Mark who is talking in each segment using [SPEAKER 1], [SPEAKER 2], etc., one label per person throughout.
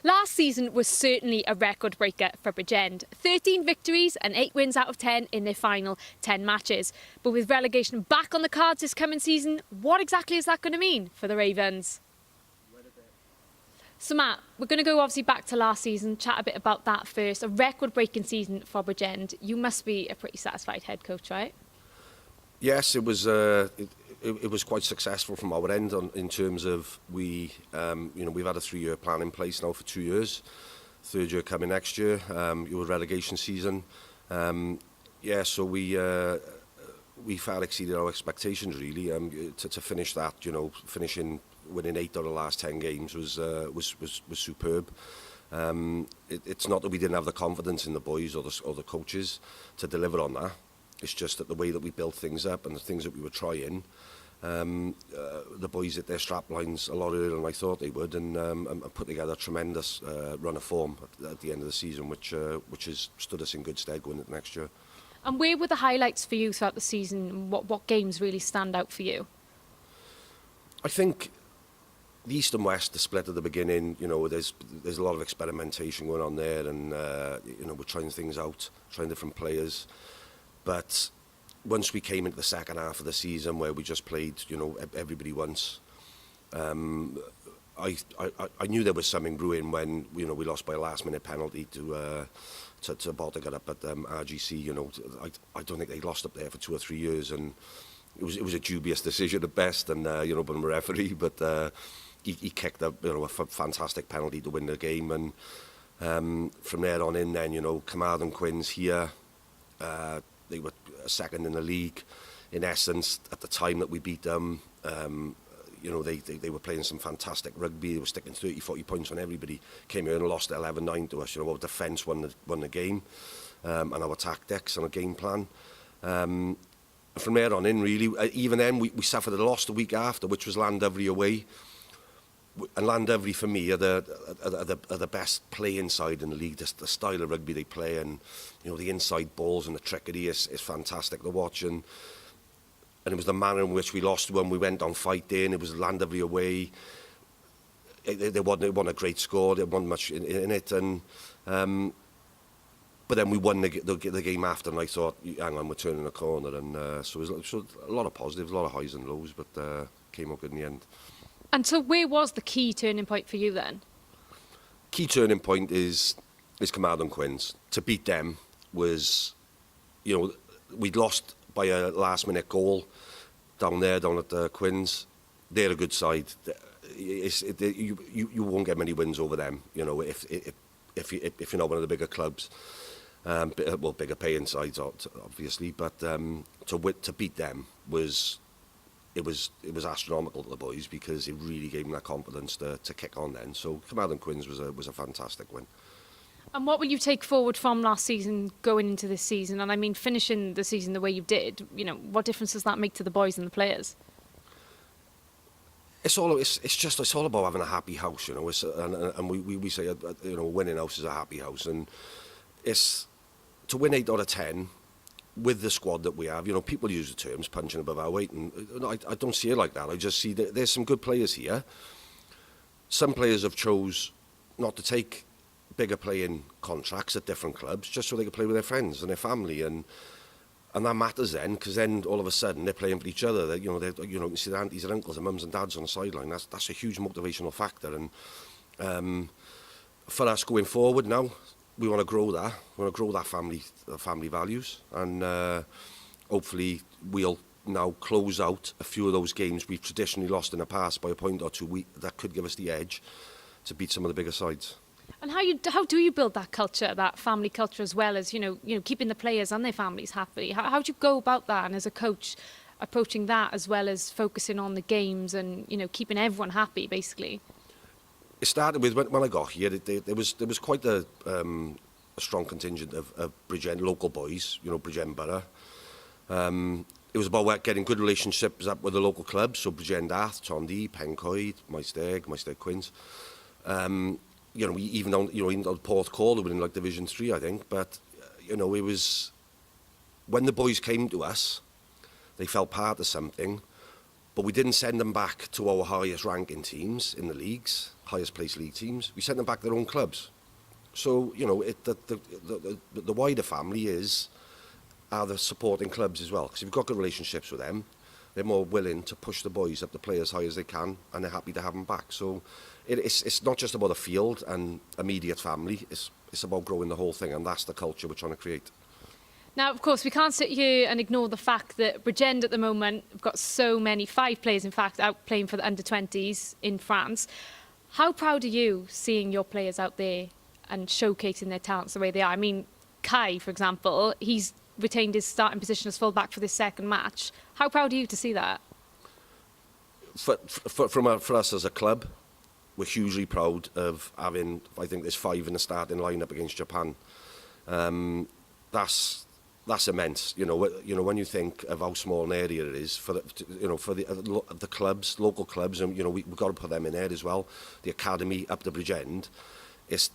[SPEAKER 1] Last season was certainly a record breaker for Bridgend. 13 victories and 8 wins out of 10 in their final 10 matches. But with relegation back on the cards this coming season, what exactly is that going to mean for the Ravens? So Matt, we're going to go obviously back to last season, chat a bit about that first. A record-breaking season for Bridgend. You must be a pretty satisfied head coach, right?
[SPEAKER 2] Yes, it was. It was quite successful from our end in terms of we've had a 3-year plan in place now for 2 years. Third year coming next year. Your relegation season. So we far exceeded our expectations really. To finish that, winning 8 out of the last 10 games was superb. It's not that we didn't have the confidence in the boys or the coaches to deliver on that. It's just that the way that we built things up and the things that we were trying, the boys hit their strap lines a lot earlier than I thought they would, and put together a tremendous run of form at the end of the season, which has stood us in good stead going into next year.
[SPEAKER 1] And where were the highlights for you throughout the season? What games really stand out for you?
[SPEAKER 2] I think the East and West, the split at the beginning, there's a lot of experimentation going on there, and we're trying things out, trying different players. But once we came into the second half of the season where we just played, everybody once, I knew there was something brewing when, we lost by a last-minute penalty to Baltic up at RGC. I don't think they lost up there for 2 or 3 years, and it was a dubious decision at best, and but I'm a referee, but he kicked a fantastic penalty to win the game, and from there on in, then Carmarthen Quins here. They were second in the league. In essence, at the time that we beat them, they were playing some fantastic rugby. They were sticking 30, 40 points on everybody. Came here and lost 11-9 to us. Our defence won the game, and our tactics and our game plan. From there on in, really, even then, we suffered a loss the week after, which was Llandovery away. And Llandovery, for me, are the best playing side in the league. The style of rugby they play, and the inside balls and the trickery is fantastic to watch. And it was the manner in which we lost when we went on fight day, and it was Llandovery away. They won a great score. There wasn't much in it, and but then we won the game after, and I thought, hang on, we're turning a corner. And so it was a lot of positives, a lot of highs and lows, but came out good in the end.
[SPEAKER 1] And so where was the key turning point for you then?
[SPEAKER 2] Key turning point is Carmarthen Quins. To beat them was, we'd lost by a last-minute goal down at Quins. They're a good side. You won't get many wins over them, if you're not one of the bigger clubs. Bigger paying sides, obviously. But to beat them was... It was astronomical to the boys, because it really gave them that confidence to kick on then. So Carmarthen Quins was a fantastic win.
[SPEAKER 1] And what will you take forward from last season going into this season? And I mean, finishing the season the way you did, what difference does that make to the boys and the players?
[SPEAKER 2] It's all about having a happy house, and we say a winning house is a happy house, and it's to win 8 out of 10. With the squad that we have, people use the terms punching above our weight, and I don't see it like that. I just see that there's some good players here. Some players have chose not to take bigger playing contracts at different clubs just so they can play with their friends and their family, and that matters then, because then all of a sudden they're playing for each other. You can see their aunties and uncles and mums and dads on the sideline. That's a huge motivational factor, and for us going forward now, we want to grow that. We want to grow that family values, and hopefully we'll now close out a few of those games we've traditionally lost in the past by a point or two. That could give us the edge to beat some of the bigger sides.
[SPEAKER 1] And how do you build that culture, that family culture, as well as keeping the players and their families happy? How do you go about that? And as a coach, approaching that as well as focusing on the games and keeping everyone happy, basically.
[SPEAKER 2] It started with when I got here. There was quite a strong contingent of Bridgend local boys, Bridgend Borough. It was about getting good relationships up with the local clubs, so Bridgend Ath, Tondy, Pencoed, Maesteg Quins. We even on Porth Call, they were in Division 3, I think. But it was when the boys came to us, they felt part of something. But we didn't send them back to our highest ranking teams in the leagues. highest placed league teams. We sent them back to their own clubs. So, you know, the wider family are the supporting clubs as well. Because if you've got good relationships with them, they're more willing to push the boys up to play as high as they can, and they're happy to have them back. So it's not just about a field and immediate family, it's about growing the whole thing, and that's the culture we're trying to create.
[SPEAKER 1] Now, of course, we can't sit here and ignore the fact that Bridgend at the moment have got so many, 5 players in fact, out playing for the under-20s in France. How proud are you seeing your players out there and showcasing their talents the way they are? I mean, Kai, for example, he's retained his starting position as full-back for this second match. How proud are you to see that?
[SPEAKER 2] For us as a club, we're hugely proud of having, I think there's 5 in the starting lineup against Japan. That's immense. You know, when you think of how small an area it is for the clubs, local clubs, and you know we've got to put them in there as well. The academy up to Bridgend, it's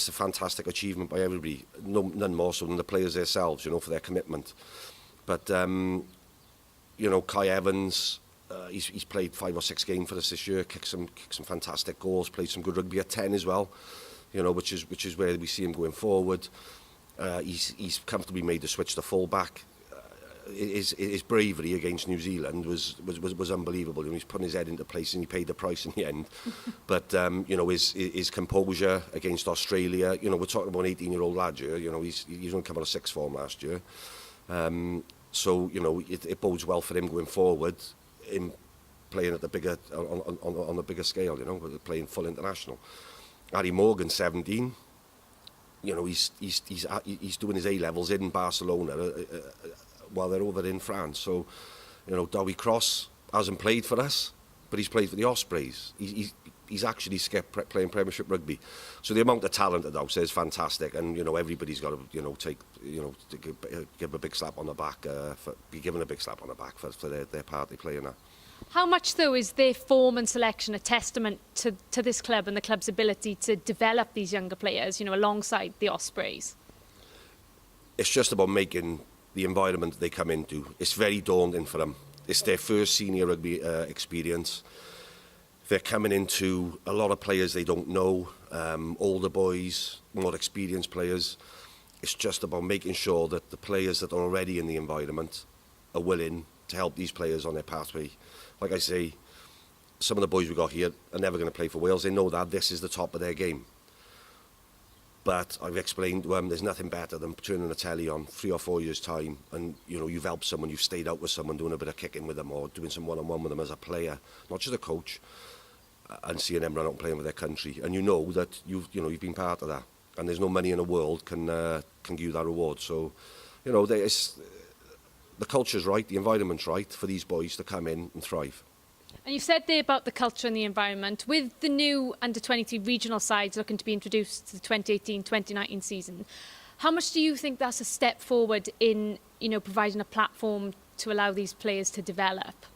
[SPEAKER 2] a fantastic achievement by everybody. None more so than the players themselves, you know, for their commitment. But you know, Kai Evans, he's played 5 or 6 games for us this year. Kicked some fantastic goals. Played some good rugby at 10 as well. You know, which is where we see him going forward. He's comfortably made the switch to full-back. His bravery against New Zealand was unbelievable. You know, he's putting his head into place and he paid the price in the end. But you know, his composure against Australia. You know, we're talking about an 18-year-old lad here. You know, he's only come out of 6th form last year. So you know, it bodes well for him going forward in playing at the bigger on the bigger scale. You know, playing full international. Harry Morgan, 17. You know, he's doing his A-levels in Barcelona while they're over in France. So, you know, Dowie Cross hasn't played for us, but he's played for the Ospreys. He's actually skipped playing Premiership rugby. So the amount of talent at House is fantastic, and you know everybody's got to give a big slap on the back, be given a big slap on the back for their part they play in that.
[SPEAKER 1] How much, though, is their form and selection a testament to this club and the club's ability to develop these younger players, you know, alongside the Ospreys?
[SPEAKER 2] It's just about making the environment they come into. It's very daunting for them. It's their first senior rugby experience. They're coming into a lot of players they don't know, older boys, more experienced players. It's just about making sure that the players that are already in the environment are willing to help these players on their pathway. Like I say, some of the boys we got here are never going to play for Wales. They know that this is the top of their game. But I've explained to them there's nothing better than turning the telly on 3 or 4 years' time and, you know, you've helped someone, you've stayed out with someone, doing a bit of kicking with them or doing some one-on-one with them as a player, not just a coach, and seeing them run out and playing with their country. And you know that you've been part of that. And there's no money in the world can give you that reward. So, you know, the culture's right, the environment's right for these boys to come in and thrive.
[SPEAKER 1] And you said there about the culture and the environment. With the new under-20 regional sides looking to be introduced to the 2018-2019 season, how much do you think that's a step forward in, you know, providing a platform to allow these players to develop?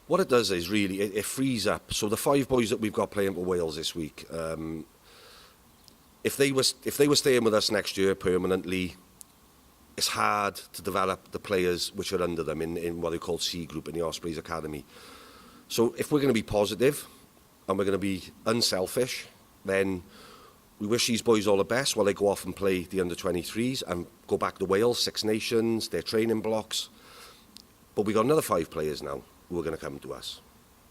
[SPEAKER 2] What it does is really, it frees up. So the 5 boys that we've got playing for Wales this week, if they were staying with us next year permanently, it's hard to develop the players which are under them in what they call C group in the Ospreys Academy. So if we're going to be positive and we're going to be unselfish, then we wish these boys all the best while they go off and play the under-23s and go back to Wales, Six Nations, their training blocks. But we got another 5 players now who are going to come to us.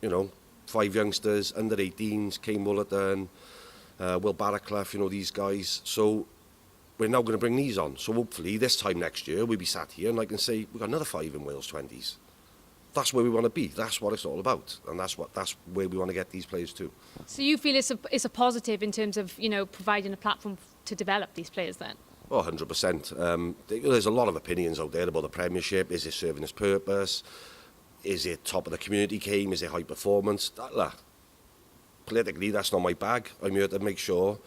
[SPEAKER 2] You know, 5 youngsters, under-18s, Kane Woolerton, Will Barraclough, you know, these guys. So we're now going to bring these on. So hopefully this time next year we'll be sat here and I can say we've got another 5 in Wales 20s. That's where we want to be. That's what it's all about, and that's where we want to get these players to. So
[SPEAKER 1] you feel it's a positive in terms of, you know, providing a platform to develop these players then?
[SPEAKER 2] Oh, 100%. There's a lot of opinions out there about the Premiership. Is it serving its purpose? Is it top of the community game? Is it high performance? Politically, that's not my bag. I'm here to make sure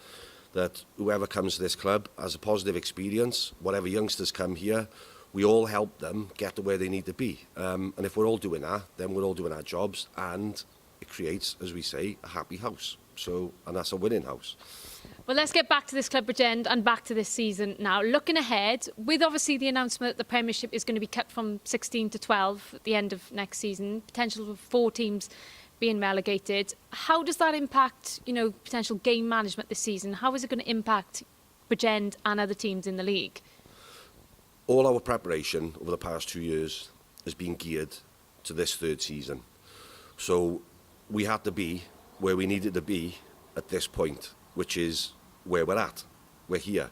[SPEAKER 2] that whoever comes to this club has a positive experience. Whatever youngsters come here, we all help them get to where they need to be. And if we're all doing that, then we're all doing our jobs, and it creates, as we say, a happy house. So, and that's a winning house.
[SPEAKER 1] Well, let's get back to this club, Bridgend, and back to this season now. Looking ahead, with obviously the announcement that the Premiership is going to be cut from 16 to 12 at the end of next season, potential for 4 teams being relegated. How does that impact, potential game management this season? How is it going to impact Bridgend and other teams in the league?
[SPEAKER 2] All our preparation over the past 2 years has been geared to this third season. So we had to be where we needed to be at this point, which is where we're at. We're here.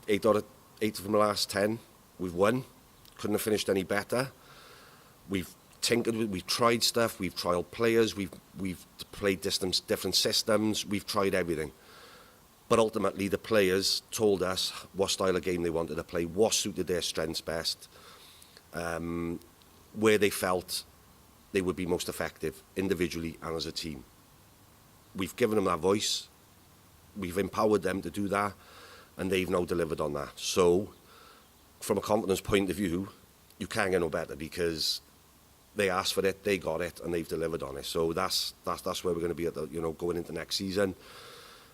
[SPEAKER 2] 8 from the last 10, we've won. Couldn't have finished any better. We've tinkered with, we've tried stuff, we've trialed players, we've played different systems, we've tried everything. But ultimately, the players told us what style of game they wanted to play, what suited their strengths best, where they felt they would be most effective, individually and as a team. We've given them that voice, we've empowered them to do that, and they've now delivered on that. So, from a confidence point of view, you can't get no better, because they asked for it, they got it, and they've delivered on it. So that's where we're going to be at going into next season.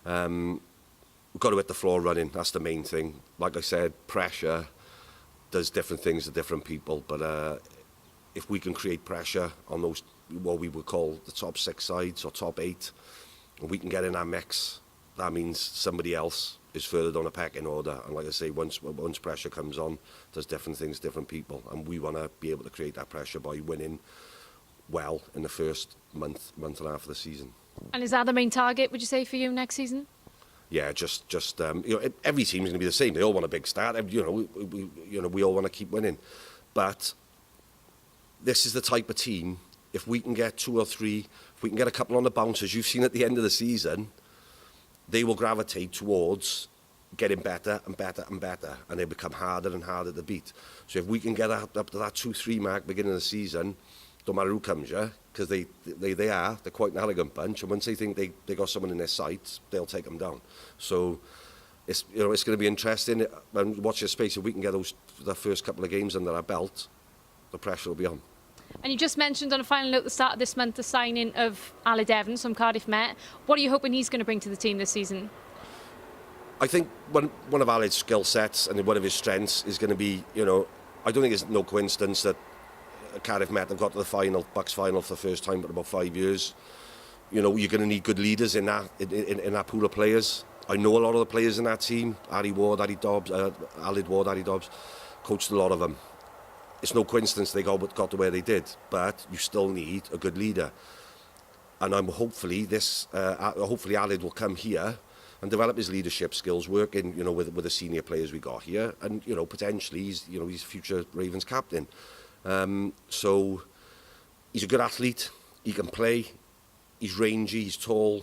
[SPEAKER 2] We've got to hit the floor running. That's the main thing. Like I said, pressure does different things to different people. But if we can create pressure on those, what we would call the top 6 sides or top 8, and we can get in that mix, that means somebody else is further down the pecking order. And like I say, once pressure comes on, does different things, different people. And we want to be able to create that pressure by winning well in the first month and a half of the season.
[SPEAKER 1] And is that the main target, would you say, for you next season?
[SPEAKER 2] Yeah, just every team's going to be the same. They all want a big start. We all want to keep winning. But this is the type of team, if we can get 2 or 3, if we can get a couple on the bounce, as you've seen at the end of the season, they will gravitate towards getting better and better and better, and they become harder and harder to beat. So if we can get up to that 2-3 mark beginning of the season, don't matter who comes here, because they're quite an arrogant bunch, and once they think they got someone in their sights, they'll take them down. So it's going to be interesting. And watch your space. If we can get the first couple of games under our belt, the pressure will be on.
[SPEAKER 1] And you just mentioned on a final note at the start of this month the signing of Alexandra Richards from Cardiff Met. What are you hoping he's going to bring to the team this season?
[SPEAKER 2] I think one of Alex's skill sets and one of his strengths is going to be, I don't think it's no coincidence that Cardiff Met have got to the final, Bucks final for the first time in about 5 years. You're going to need good leaders in that pool of players. I know a lot of the players in that team. Aled Ward, Addy Dobbs, coached a lot of them. It's no coincidence they got to where they did, but you still need a good leader. And I'm hopefully Aled will come here and develop his leadership skills, working with the senior players we got here, and potentially he's future Ravens captain. So he's a good athlete. He can play. He's rangy. He's tall.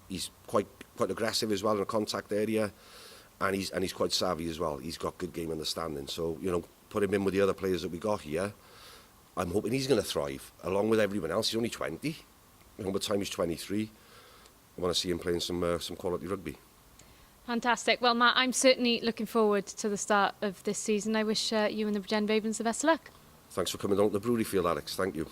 [SPEAKER 2] He's quite aggressive as well in the contact area, and he's quite savvy as well. He's got good game understanding. So put him in with the other players that we got here. I'm hoping he's going to thrive along with everyone else. He's only 20. By the time he's 23, I want to see him playing some quality rugby.
[SPEAKER 1] Fantastic. Well, Matt, I'm certainly looking forward to the start of this season. I wish you and the Bridgend Ravens the best of luck.
[SPEAKER 2] Thanks for coming down to the brewery field, Alex. Thank you.